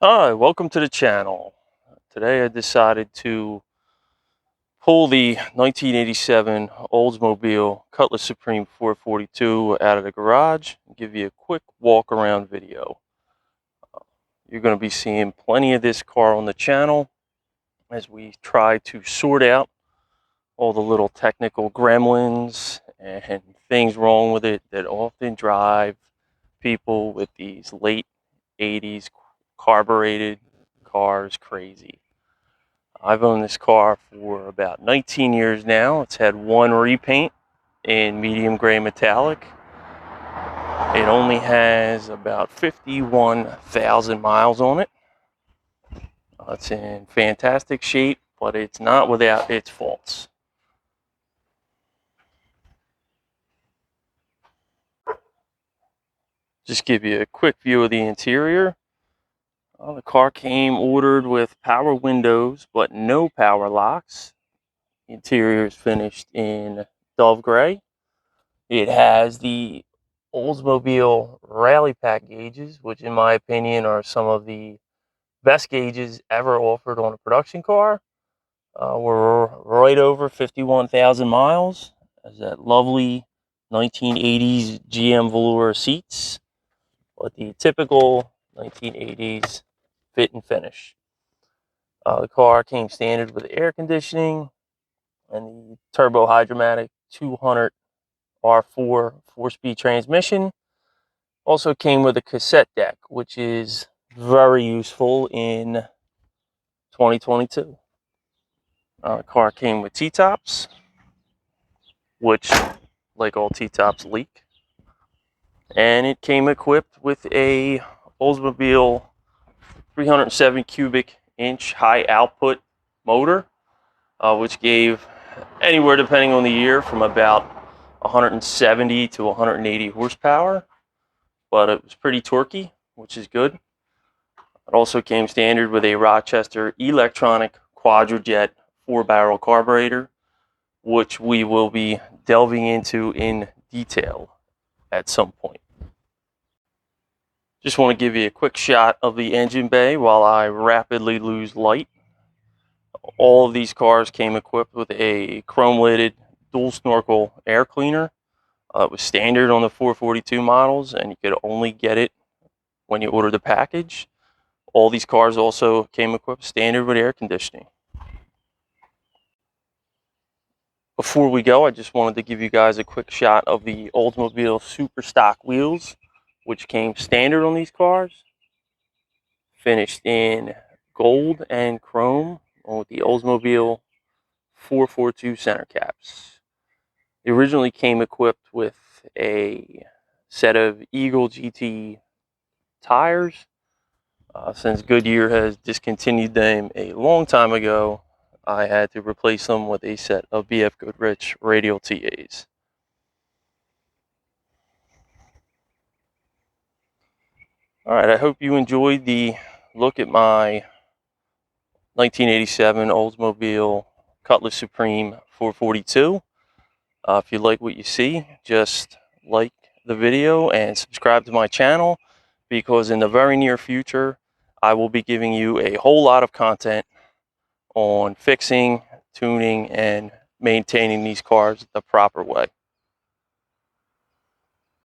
Hi, welcome to the channel. Today I decided to pull the 1987 Oldsmobile Cutlass Supreme 442 out of the garage and give you a quick walk around video. You're going to be seeing plenty of this car on the channel as we try to sort out all the little technical gremlins and things wrong with it that often drive people with these late 80s carbureted cars crazy. I've owned this car for about 19 years now. It's had one repaint in medium gray metallic. It only has about 51,000 miles on it. It's in fantastic shape, but it's not without its faults. Just give you a quick view of the interior. The car came ordered with power windows, but no power locks. The interior is finished in dove gray. It has the Oldsmobile Rally Pack gauges, which in my opinion are some of the best gauges ever offered on a production car. We're right over 51,000 miles. Has that lovely 1980s GM velour seats, but the typical 1980s fit and finish. The car came standard with air conditioning and the turbo hydromatic 200 R4 4-speed transmission. Also came with a cassette deck, which is very useful in 2022. The car came with T-tops, which, like all T-tops, leak. And it came equipped with a Oldsmobile 307 cubic inch high output motor, which gave anywhere, depending on the year, from about 170 to 180 horsepower. But it was pretty torquey, which is good. It also came standard with a Rochester electronic quadrajet 4-barrel carburetor, which we will be delving into in detail at some point. Just want to give you a quick shot of the engine bay while I rapidly lose light. All of these cars came equipped with a chrome-lidded dual snorkel air cleaner. It was standard on the 442 models, and you could only get it when you order the package. All these cars also came equipped standard with air conditioning. Before we go, I just wanted to give you guys a quick shot of the Oldsmobile Super Stock wheels, which came standard on these cars. Finished in gold and chrome with the Oldsmobile 442 center caps. It originally came equipped with a set of Eagle GT tires. Since Goodyear has discontinued them a long time ago, I had to replace them with a set of BF Goodrich radial TAs. Alright, I hope you enjoyed the look at my 1987 Oldsmobile Cutlass Supreme 442. If you like what you see, just like the video and subscribe to my channel, because in the very near future, I will be giving you a whole lot of content on fixing, tuning, and maintaining these cars the proper way.